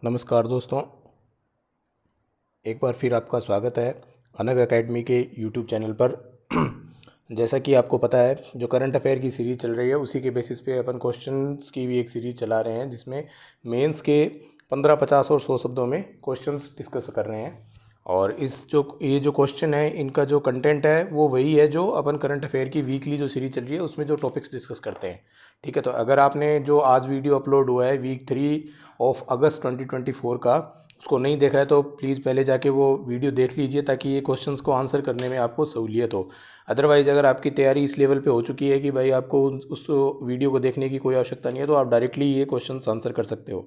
नमस्कार दोस्तों, एक बार फिर आपका स्वागत है अनग एकेडमी के यूट्यूब चैनल पर। जैसा कि आपको पता है, जो करंट अफेयर की सीरीज़ चल रही है उसी के बेसिस पे अपन क्वेश्चंस की भी एक सीरीज़ चला रहे हैं, जिसमें मेंस के 15, 50 और 100 शब्दों में क्वेश्चंस डिस्कस कर रहे हैं। और ये जो क्वेश्चन है, इनका जो कंटेंट है वो वही है जो अपन करंट अफेयर की वीकली जो सीरीज चल रही है उसमें जो टॉपिक्स डिस्कस करते हैं। ठीक है, तो अगर आपने जो आज वीडियो अपलोड हुआ है वीक 3 ऑफ अगस्त 2024 का, उसको नहीं देखा है तो प्लीज़ पहले जाके वो वीडियो देख लीजिए, ताकि ये क्वेश्चंस को आंसर करने में आपको सहूलियत हो। अदरवाइज़ अगर आपकी तैयारी इस लेवल पे हो चुकी है कि भाई आपको उस वीडियो को देखने की कोई आवश्यकता नहीं है, तो आप डायरेक्टली ये क्वेश्चंस आंसर कर सकते हो।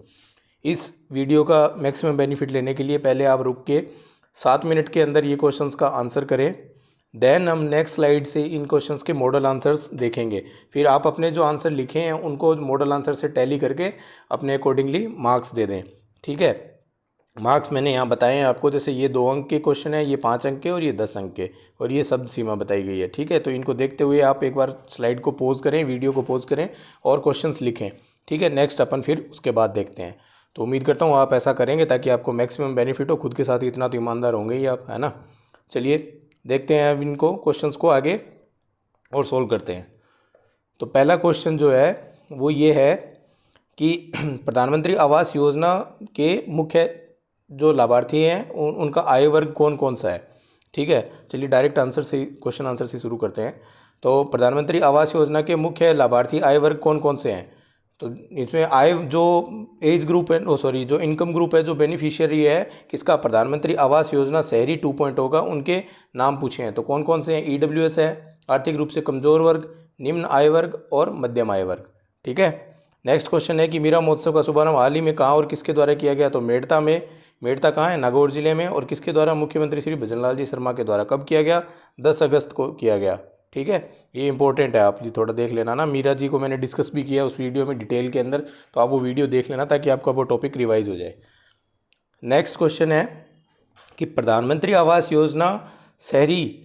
इस वीडियो का मैक्सिमम बेनिफिट लेने के लिए पहले आप रुक के 7 मिनट के अंदर ये क्वेश्चंस का आंसर करें। देन हम नेक्स्ट स्लाइड से इन क्वेश्चंस के मॉडल आंसर्स देखेंगे। फिर आप अपने जो आंसर लिखे हैं उनको मॉडल आंसर से टैली करके अपने अकॉर्डिंगली मार्क्स दे दें। ठीक है, मार्क्स मैंने यहाँ बताए हैं आपको। जैसे ये 2 अंक के क्वेश्चन है, ये 5 अंक के और ये 10 अंक के, और ये शब्द सीमा बताई गई है। ठीक है, तो इनको देखते हुए आप एक बार स्लाइड को पॉज करें, वीडियो को पॉज करें और क्वेश्चंस लिखें। ठीक है, नेक्स्ट अपन फिर उसके बाद देखते हैं। तो उम्मीद करता हूँ आप ऐसा करेंगे ताकि आपको मैक्सिमम बेनिफिट हो। खुद के साथ इतना तो ईमानदार होंगे ही आप, है ना। चलिए देखते हैं अब इनको क्वेश्चंस को आगे और सोल्व करते हैं। तो पहला क्वेश्चन जो है वो ये है कि प्रधानमंत्री आवास योजना के मुख्य जो लाभार्थी हैं उनका आय वर्ग कौन कौन सा है। ठीक है, चलिए डायरेक्ट आंसर से क्वेश्चन आंसर से शुरू करते हैं। तो प्रधानमंत्री आवास योजना के मुख्य लाभार्थी आय वर्ग कौन कौन से हैं। तो इसमें आय जो एज ग्रुप है, सॉरी, जो इनकम ग्रुप है, जो बेनिफिशियरी है किसका, प्रधानमंत्री आवास योजना शहरी 2.0 का, उनके नाम पूछे हैं। तो कौन कौन से हैं, ईडब्ल्यूएस है, आर्थिक रूप से कमजोर वर्ग, निम्न आय वर्ग और मध्यम आय वर्ग। ठीक है, नेक्स्ट क्वेश्चन है कि मीरा महोत्सव का शुभारंभ हाल ही में कहाँ और किसके द्वारा किया गया। तो मेड़ता में। मेड़ता कहाँ है, नागौर जिले में। और किसके द्वारा, मुख्यमंत्री श्री भजनलाल जी शर्मा के द्वारा। कब किया गया, 10 अगस्त को किया गया। ठीक है, ये इंपॉर्टेंट है, आप जी थोड़ा देख लेना ना। मीरा जी को मैंने डिस्कस भी किया उस वीडियो में डिटेल के अंदर, तो आप वो वीडियो देख लेना ताकि आपका वो टॉपिक रिवाइज हो जाए। नेक्स्ट क्वेश्चन है कि प्रधानमंत्री आवास योजना शहरी,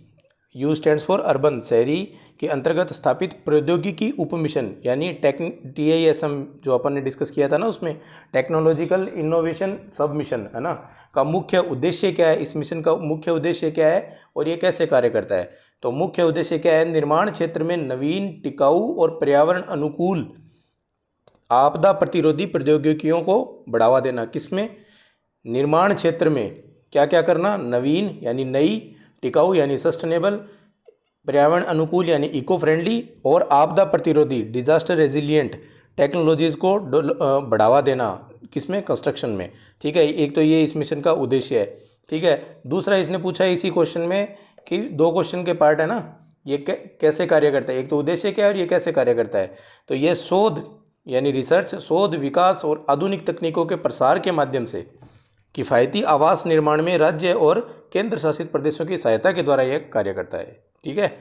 यू स्टैंड्स फॉर अर्बन, शहरी के अंतर्गत स्थापित प्रौद्योगिकी उपमिशन यानी TISM, जो अपन ने डिस्कस किया था ना, उसमें टेक्नोलॉजिकल इनोवेशन सब मिशन, है ना, का मुख्य उद्देश्य क्या है। इस मिशन का मुख्य उद्देश्य क्या है और ये कैसे कार्य करता है। तो मुख्य उद्देश्य क्या है, निर्माण क्षेत्र में नवीन, टिकाऊ और पर्यावरण अनुकूल आपदा प्रतिरोधी प्रौद्योगिकियों को बढ़ावा देना। किसमें, निर्माण क्षेत्र में क्या क्या करना, नवीन यानी नई, टिकाऊ यानी सस्टेनेबल, पर्यावरण अनुकूल यानी इको फ्रेंडली, और आपदा प्रतिरोधी डिजास्टर रेजिलिएंट टेक्नोलॉजीज़ को बढ़ावा देना। किसमें, कंस्ट्रक्शन में। ठीक है, एक तो ये इस मिशन का उद्देश्य है। ठीक है, दूसरा इसने पूछा है इसी क्वेश्चन में कि 2 क्वेश्चन के पार्ट है ना, ये कैसे कार्य करता है। एक तो उद्देश्य क्या है और ये कैसे कार्य करता है। तो ये शोध यानी रिसर्च, शोध, विकास और आधुनिक तकनीकों के प्रसार के माध्यम से किफ़ायती आवास निर्माण में राज्य और केंद्र शासित प्रदेशों की सहायता के द्वारा यह कार्य करता है। ठीक है,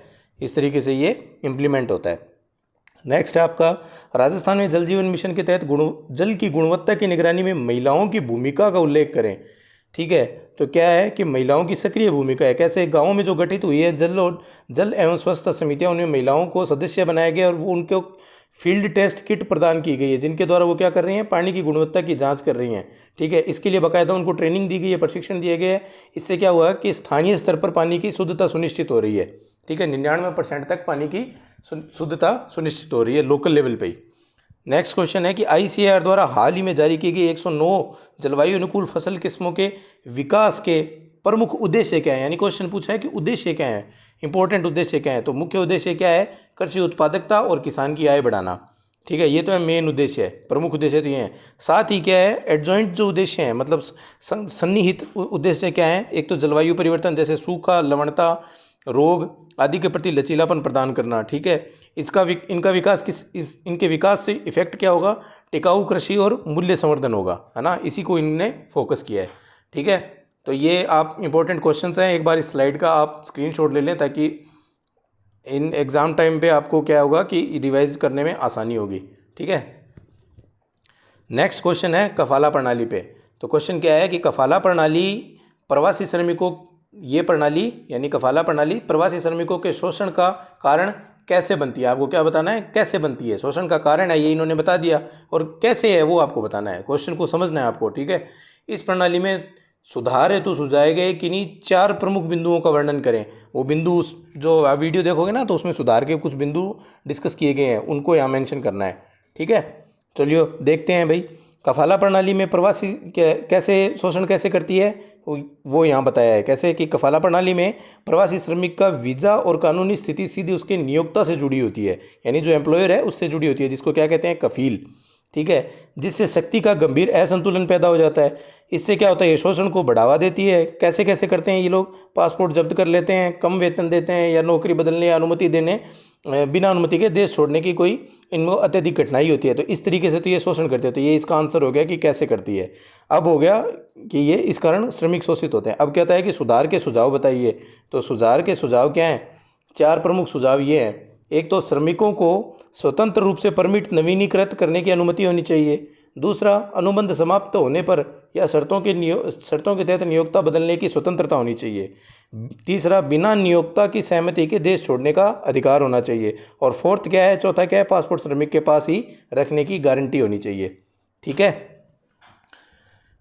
इस तरीके से ये इम्प्लीमेंट होता है। नेक्स्ट है आपका, राजस्थान में जल जीवन मिशन के तहत जल की गुणवत्ता की निगरानी में महिलाओं की भूमिका का उल्लेख करें। ठीक है, तो क्या है कि महिलाओं की सक्रिय भूमिका है। कैसे, गाँवों में जो गठित हुई है जल एवं स्वच्छता समितियाँ, उनमें महिलाओं को सदस्य बनाया गया और वो उनको फील्ड टेस्ट किट प्रदान की गई है, जिनके द्वारा वो क्या कर रही हैं, पानी की गुणवत्ता की जांच कर रही हैं। ठीक है, इसके लिए बाकायदा उनको ट्रेनिंग दी गई है, प्रशिक्षण दिए गए हैं। इससे क्या हुआ कि स्थानीय स्तर पर पानी की शुद्धता सुनिश्चित हो रही है। ठीक है, 99% तक पानी की शुद्धता सुनिश्चित हो रही है लोकल लेवल पे ही। नेक्स्ट क्वेश्चन है कि ICAR द्वारा हाल ही में जारी की गई 109 जलवायु अनुकूल फसल किस्मों के विकास के प्रमुख उद्देश्य क्या है। यानी क्वेश्चन पूछा है कि उद्देश्य क्या है, इंपॉर्टेंट उद्देश्य क्या है। तो मुख्य उद्देश्य क्या है, कृषि उत्पादकता और किसान की आय बढ़ाना। ठीक है, ये तो है मेन उद्देश्य है, प्रमुख उद्देश्य तो ये हैं। साथ ही क्या है, एडजॉइंट जो उद्देश्य हैं, मतलब सन्निहित उद्देश्य क्या है। एक तो जलवायु परिवर्तन, जैसे सूखा, लवणता, रोग आदि के प्रति लचीलापन प्रदान करना। ठीक है, इनका विकास इनके विकास से इफेक्ट क्या होगा, टिकाऊ कृषि और मूल्य संवर्धन होगा, है ना। इसी को इन्होंने फोकस किया है। ठीक है, तो ये आप इंपॉर्टेंट क्वेश्चंस हैं। एक बार इस स्लाइड का आप स्क्रीनशॉट ले लें ताकि इन एग्ज़ाम टाइम पे आपको क्या होगा कि रिवाइज करने में आसानी होगी। ठीक है, नेक्स्ट क्वेश्चन है कफाला प्रणाली पे। तो क्वेश्चन क्या है कि कफाला प्रणाली प्रवासी श्रमिकों, ये प्रणाली यानी कफाला प्रणाली प्रवासी श्रमिकों के शोषण का कारण कैसे बनती है, आपको क्या बताना है, कैसे बनती है। शोषण का कारण है ये इन्होंने बता दिया, और कैसे है वो आपको बताना है, क्वेश्चन को समझना है आपको, ठीक है। इस प्रणाली में सुधार हेतु सुझाए गए किन्हीं 4 प्रमुख बिंदुओं का वर्णन करें। वो बिंदु जो आप वीडियो देखोगे ना, तो उसमें सुधार के कुछ बिंदु डिस्कस किए गए हैं, उनको यहाँ मेंशन करना है, ठीक है। चलिए देखते हैं भाई। कफाला प्रणाली में प्रवासी कैसे शोषण कैसे करती है, वो यहाँ बताया है कैसे कि कफाला प्रणाली में प्रवासी श्रमिक का वीज़ा और कानूनी स्थिति सीधी उसके नियोक्ता से जुड़ी होती है, यानी जो एम्प्लॉयर है उससे जुड़ी होती है, जिसको क्या कहते हैं, कफील, ठीक है। जिससे शक्ति का गंभीर असंतुलन पैदा हो जाता है। इससे क्या होता है, ये शोषण को बढ़ावा देती है। कैसे कैसे करते हैं ये लोग, पासपोर्ट जब्त कर लेते हैं, कम वेतन देते हैं, या नौकरी बदलने या अनुमति देने बिना अनुमति के देश छोड़ने की कोई इनको अत्यधिक कठिनाई होती है, तो इस तरीके से तो ये शोषण करते हैं। तो ये इसका आंसर हो गया कि कैसे करती है। अब हो गया कि ये इस कारण श्रमिक शोषित होते हैं। अब कहता है कि सुधार के सुझाव बताइए। तो सुधार के सुझाव क्या हैं, 4 प्रमुख सुझाव ये हैं। एक तो श्रमिकों को स्वतंत्र रूप से परमिट नवीनीकृत करने की अनुमति होनी चाहिए। दूसरा, अनुबंध समाप्त होने पर या शर्तों के तहत नियोक्ता बदलने की स्वतंत्रता होनी चाहिए। तीसरा, बिना नियोक्ता की सहमति के देश छोड़ने का अधिकार होना चाहिए। और फोर्थ क्या है, चौथा क्या है, पासपोर्ट श्रमिक के पास ही रखने की गारंटी होनी चाहिए, ठीक है।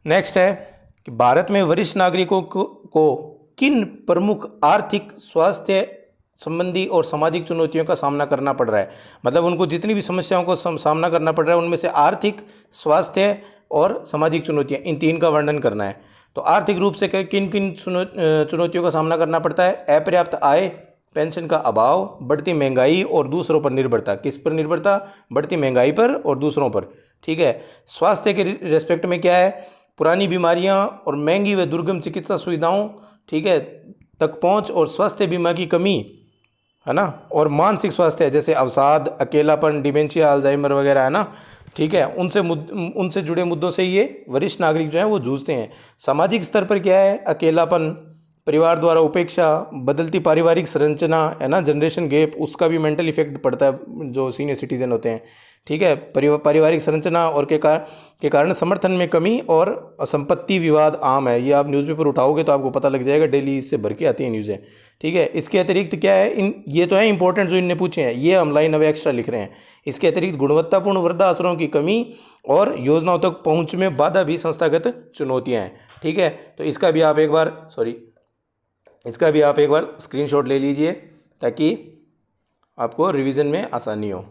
नेक्स्ट है कि भारत में वरिष्ठ नागरिकों को किन प्रमुख आर्थिक, स्वास्थ्य संबंधी और सामाजिक चुनौतियों का सामना करना पड़ रहा है। मतलब उनको जितनी भी समस्याओं को सामना करना पड़ रहा है, उनमें से आर्थिक, स्वास्थ्य और सामाजिक चुनौतियां, इन 3 का वर्णन करना है। तो आर्थिक रूप से किन किन चुनौतियों का सामना करना पड़ता है, अपर्याप्त आय, पेंशन का अभाव, बढ़ती महंगाई और दूसरों पर निर्भरता। किस पर निर्भरता, बढ़ती महंगाई पर और दूसरों पर, ठीक है। स्वास्थ्य के रेस्पेक्ट में क्या है, पुरानी बीमारियां और महंगी व दुर्गम चिकित्सा सुविधाओं, ठीक है, तक पहुंच और स्वास्थ्य बीमा की कमी, है ना। और मानसिक स्वास्थ्य है, जैसे अवसाद, अकेलापन, डिमेंशिया, अल्जाइमर वगैरह, है ना, ठीक है। उनसे जुड़े मुद्दों से ये वरिष्ठ नागरिक जो हैं वो जूझते हैं। सामाजिक स्तर पर क्या है, अकेलापन, परिवार द्वारा उपेक्षा, बदलती पारिवारिक संरचना, है ना, जनरेशन गैप, उसका भी मेंटल इफेक्ट पड़ता है जो सीनियर सिटीजन होते हैं, ठीक है। पारिवारिक संरचना और के कारण समर्थन में कमी और संपत्ति विवाद आम है। ये आप न्यूज़पेपर उठाओगे तो आपको पता लग जाएगा, डेली इससे भर के आती हैं न्यूज़ें, ठीक है। इसके अतिरिक्त क्या है, ये तो है इंपॉर्टेंट जो इनने पूछे हैं, ये हम लाइन अब एक्स्ट्रा लिख रहे हैं। इसके अतिरिक्त गुणवत्तापूर्ण वृद्धाश्रमों की कमी और योजनाओं तक पहुँच में बाधा भी संस्थागत चुनौतियाँ हैं, ठीक है। तो इसका भी आप एक बार स्क्रीनशॉट ले लीजिए ताकि आपको रिवीजन में आसानी हो।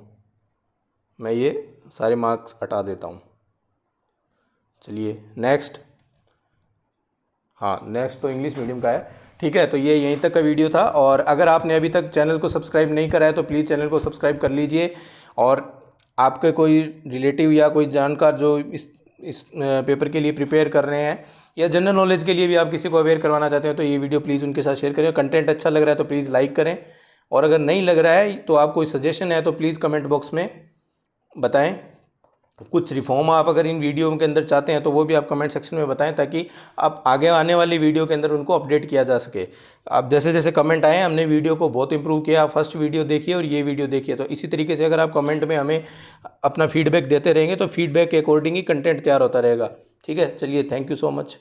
मैं ये सारे मार्क्स हटा देता हूँ। चलिए नेक्स्ट, हाँ नेक्स्ट तो इंग्लिश मीडियम का है, ठीक है। तो ये यहीं तक का वीडियो था, और अगर आपने अभी तक चैनल को सब्सक्राइब नहीं करा है तो प्लीज़ चैनल को सब्सक्राइब कर लीजिए। और आपके कोई रिलेटिव या कोई जानकार जो इस पेपर के लिए प्रिपेयर कर रहे हैं, या जनरल नॉलेज के लिए भी आप किसी को अवेयर करवाना चाहते हैं, तो ये वीडियो प्लीज़ उनके साथ शेयर करें। कंटेंट अच्छा लग रहा है तो प्लीज़ लाइक करें, और अगर नहीं लग रहा है तो आप कोई सजेशन है तो प्लीज़ कमेंट बॉक्स में बताएं। कुछ रिफॉर्म आप अगर इन वीडियो के अंदर चाहते हैं तो वो भी आप कमेंट सेक्शन में बताएं, ताकि आप आगे आने वाली वीडियो के अंदर उनको अपडेट किया जा सके। आप जैसे जैसे कमेंट आए, हमने वीडियो को बहुत इंप्रूव किया। फर्स्ट वीडियो देखिए और ये वीडियो देखिए, तो इसी तरीके से अगर आप कमेंट में हमें अपना फीडबैक देते रहेंगे तो फीडबैक के अकॉर्डिंग ही कंटेंट तैयार होता रहेगा, ठीक है। चलिए, थैंक यू सो मच।